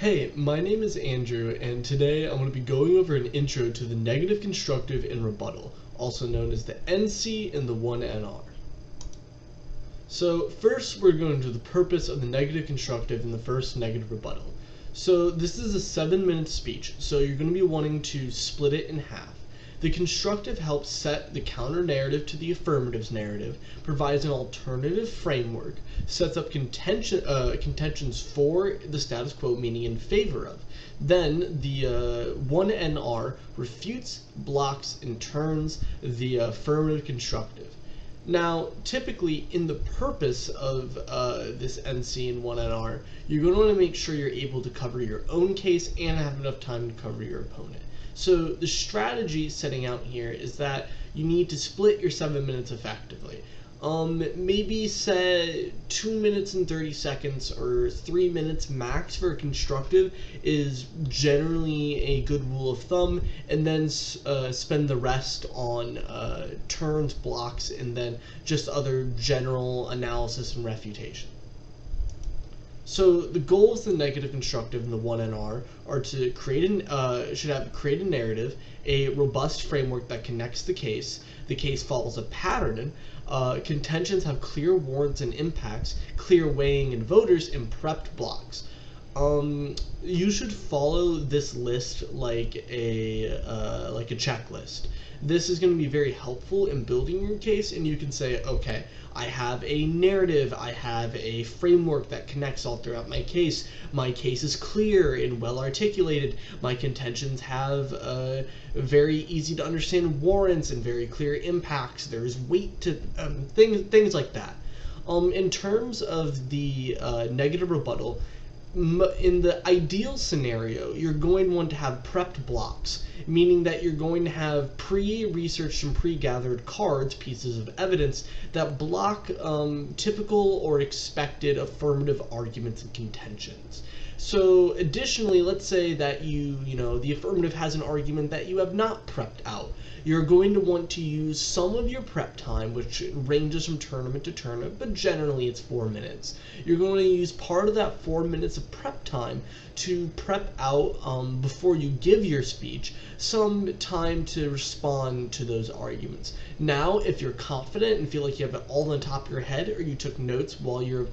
Hey, my name is Andrew, and today I'm going to be going over an intro to the negative constructive and rebuttal, also known as the NC and the 1NR. So first we're going to the purpose of the negative constructive and the first negative rebuttal. So this is a 7-minute speech, so you're going to be wanting to split it in half. The constructive helps set the counter narrative to the affirmative's narrative, provides an alternative framework, sets up contentions for the status quo, meaning in favor of. Then the 1NR refutes, blocks, and turns the affirmative constructive. Now, typically, in the purpose of this NC and 1NR, you're going to want to make sure you're able to cover your own case and have enough time to cover your opponent. So the strategy setting out here is that you need to split your 7 minutes effectively. Maybe set 2 minutes and 30 seconds or 3 minutes max for a constructive is generally a good rule of thumb, and then spend the rest on turns, blocks, and then just other general analysis and refutation. So the goals of the negative constructive and the 1NR are to create a narrative, a robust framework that connects the case follows a pattern, contentions have clear warrants and impacts, clear weighing in voters, and prepped blocks. You should follow this list like a checklist. This is going to be very helpful in building your case, and you can say, okay, I have a narrative, I have a framework that connects all throughout my case is clear and well articulated, my contentions have very easy to understand warrants and very clear impacts, there's weight to things like that. In terms of the negative rebuttal, in the ideal scenario, you're going to want to have prepped blocks, meaning that you're going to have pre-researched and pre-gathered cards, pieces of evidence, that block typical or expected affirmative arguments and contentions. So additionally, let's say that the affirmative has an argument that you have not prepped out. You're going to want to use some of your prep time, which ranges from tournament to tournament, but generally it's 4 minutes. You're going to use part of that 4 minutes of prep time to prep out, before you give your speech, some time to respond to those arguments. Now, if you're confident and feel like you have it all on the top of your head, or you took notes while you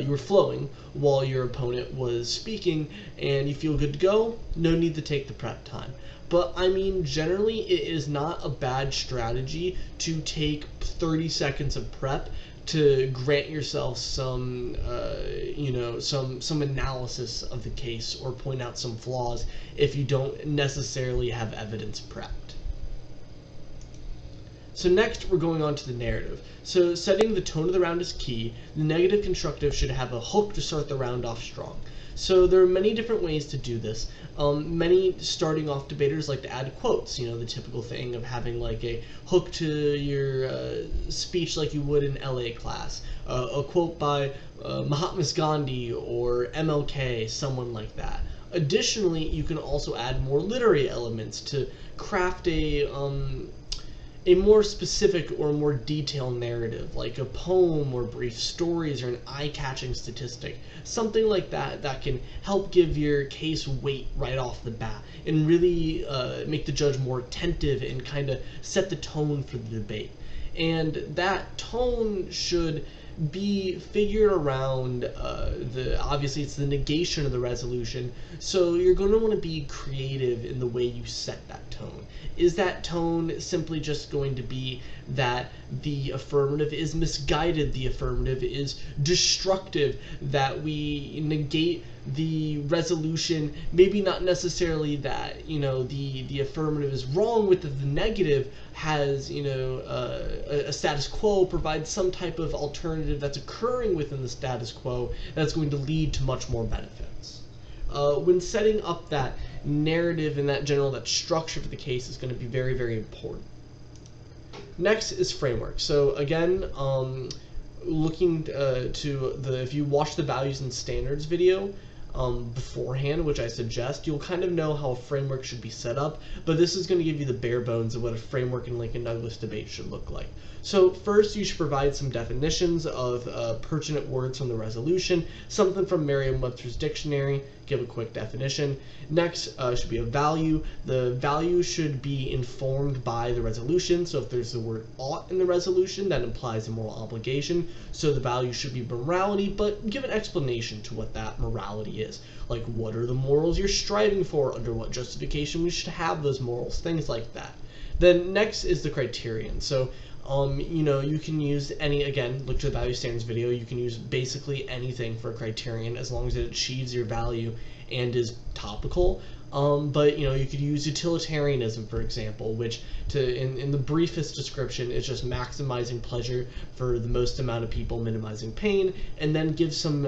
were flowing while your opponent was speaking, and you feel good to go, no need to take the prep time. But I mean, generally, it is not a bad strategy to take 30 seconds of prep to grant yourself some analysis of the case or point out some flaws if you don't necessarily have evidence prepped. So next, we're going on to the narrative. So setting the tone of the round is key. The negative constructive should have a hook to start the round off strong. So there are many different ways to do this. Many starting off debaters like to add quotes, the typical thing of having like a hook to your speech like you would in LA class. A quote by Mahatma Gandhi or MLK, someone like that. Additionally, you can also add more literary elements to craft a more specific or more detailed narrative, like a poem or brief stories or an eye-catching statistic, something like that that can help give your case weight right off the bat and really make the judge more attentive and kind of set the tone for the debate. And that tone should be figured around obviously it's the negation of the resolution, so you're going to want to be creative in the way you set that tone. Is that tone simply just going to be that the affirmative is misguided, the affirmative is destructive, that we negate the resolution, maybe not necessarily that the affirmative is wrong with the negative, has a status quo, provides some type of alternative that's occurring within the status quo that's going to lead to much more benefits. When setting up that narrative and that structure for the case is going to be very, very important. Next is framework. So again, looking if you watch the values and standards video beforehand, which I suggest, you'll kind of know how a framework should be set up, but this is going to give you the bare bones of what a framework in Lincoln Douglas debate should look like. So first, you should provide some definitions of pertinent words from the resolution, something from Merriam-Webster's dictionary. give a quick definition. Next should be a value. The value should be informed by the resolution. So if there's the word ought in the resolution, that implies a moral obligation. So the value should be morality, but give an explanation to what that morality is. Like, what are the morals you're striving for? Under what justification we should have those morals? Things like that. Then next is the criterion. So you can use any, again, look to the value standards video, you can use basically anything for a criterion as long as it achieves your value and is topical. But you could use utilitarianism, for example, which in the briefest description is just maximizing pleasure for the most amount of people, minimizing pain, and then give some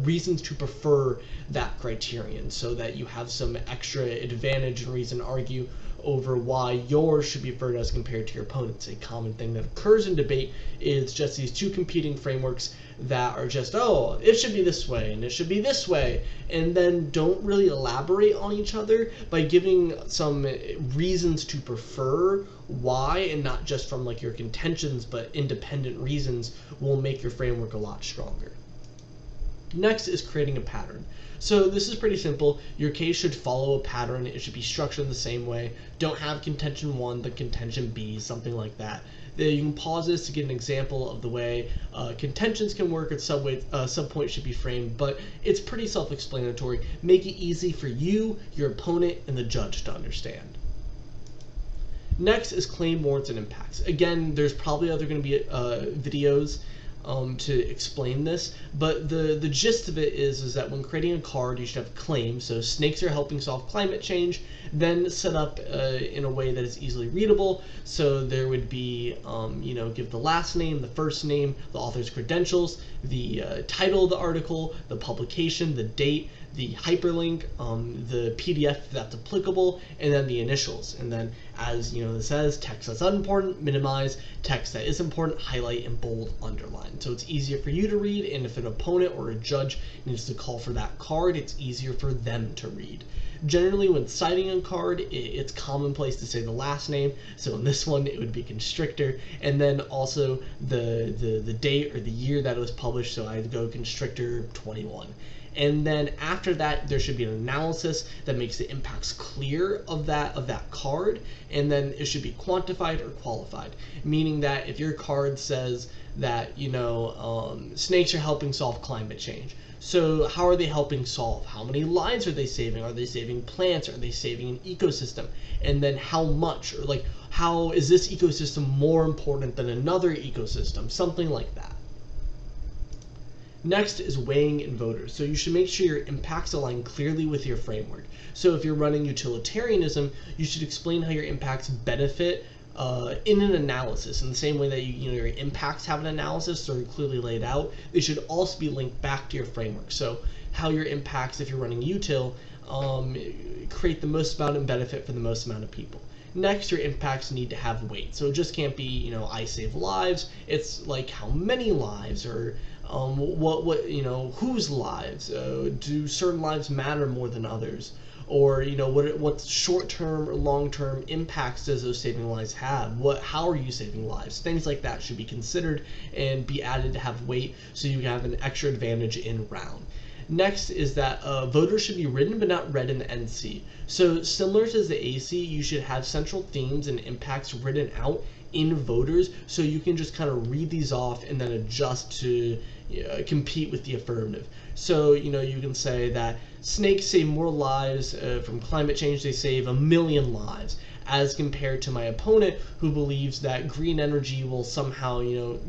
reasons to prefer that criterion so that you have some extra advantage and reason to argue over why yours should be preferred as compared to your opponent's. A common thing that occurs in debate is just these two competing frameworks that are just, oh, it should be this way and it should be this way, and then don't really elaborate on each other by giving some reasons to prefer why, and not just from like your contentions, but independent reasons will make your framework a lot stronger. Next is creating a pattern. So this is pretty simple. Your case should follow a pattern. It should be structured in the same way. Don't have contention 1, then contention B, something like that. Then you can pause this to get an example of the way contentions can work and subpoints should be framed, but it's pretty self-explanatory. Make it easy for you, your opponent, and the judge to understand. Next is claim, warrants, and impacts. Again, there's probably going to be videos to explain this, but the gist of it is that when creating a card, you should have claims. So snakes are helping solve climate change, then set up in a way that is easily readable. So there would be, give the last name, the first name, the author's credentials, the title of the article, the publication, the date, the hyperlink, the PDF if that's applicable, and then the initials. And then, as it says, text that's unimportant, minimize; text that is important, highlight and bold, underline. So it's easier for you to read, and if an opponent or a judge needs to call for that card, it's easier for them to read. Generally, when citing a card, it's commonplace to say the last name. So in this one, it would be Constrictor, and then also the date or the year that it was published. So I'd go Constrictor 21. And then after that, there should be an analysis that makes the impacts clear of that card, and then it should be quantified or qualified, meaning that if your card says that snakes are helping solve climate change, so how are they helping solve? How many lives are they saving? Are they saving plants? Are they saving an ecosystem? And then how much, or like how is this ecosystem more important than another ecosystem? Something like that. Next is weighing in voters. So you should make sure your impacts align clearly with your framework. So if you're running utilitarianism, you should explain how your impacts benefit in an analysis. In the same way that your impacts have an analysis, so they're clearly laid out, they should also be linked back to your framework. So how your impacts, if you're running util, create the most amount of benefit for the most amount of people. Next, your impacts need to have weight. So it just can't be, I save lives. It's like how many lives, or whose lives? Do certain lives matter more than others? Or what short-term or long-term impacts does those saving lives have? How are you saving lives? Things like that should be considered and be added to have weight, so you have an extra advantage in round. Next is that voters should be written but not read in the NC. So similar to the AC, you should have central themes and impacts written out in voters, so you can just kind of read these off and then adjust to compete with the affirmative. So you can say that snakes save more lives from climate change. They save 1 million lives, as compared to my opponent who believes that green energy will somehow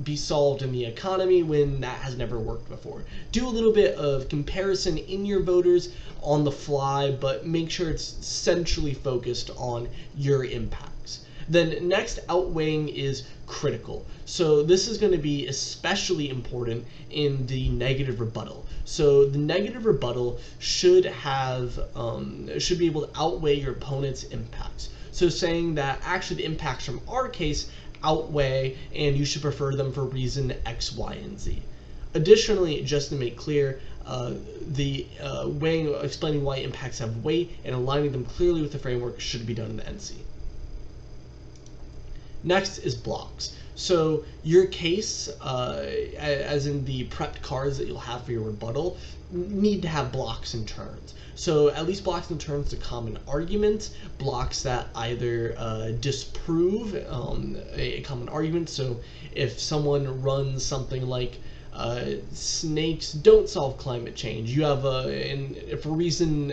be solved in the economy when that has never worked before. Do a little bit of comparison in your voters on the fly, but make sure it's centrally focused on your impacts. Then next, outweighing is critical. So this is going to be especially important in the negative rebuttal. So the negative rebuttal should be able to outweigh your opponent's impacts. So saying that actually the impacts from our case outweigh, and you should prefer them for reason X, Y, and Z. Additionally, just to make clear, explaining why impacts have weight and aligning them clearly with the framework should be done in the NC. Next is blocks. So your case, as in the prepped cards that you'll have for your rebuttal, need to have blocks and turns. So at least blocks and turns to common arguments, blocks that either disprove a common argument. So if someone runs something like snakes don't solve climate change, you have for reason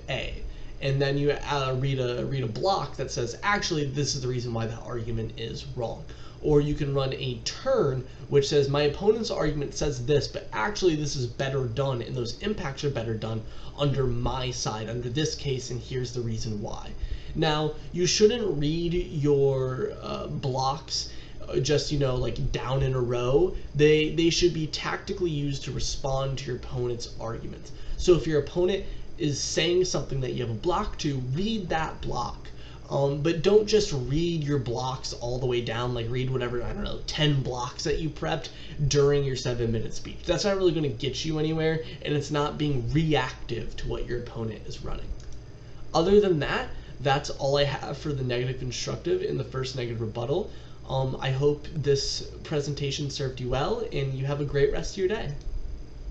A, and then you read a block that says actually this is the reason why that argument is wrong. Or you can run a turn which says my opponent's argument says this, but actually this is better done, and those impacts are better done under my side, under this case, and here's the reason why. Now, you shouldn't read your blocks just, like down in a row. They should be tactically used to respond to your opponent's arguments. So if your opponent is saying something that you have a block to, read that block. But don't just read your blocks all the way down, like read whatever, 10 blocks that you prepped during your 7-minute speech. That's not really going to get you anywhere, and it's not being reactive to what your opponent is running. Other than that, that's all I have for the negative constructive in the first negative rebuttal. I hope this presentation served you well, and you have a great rest of your day.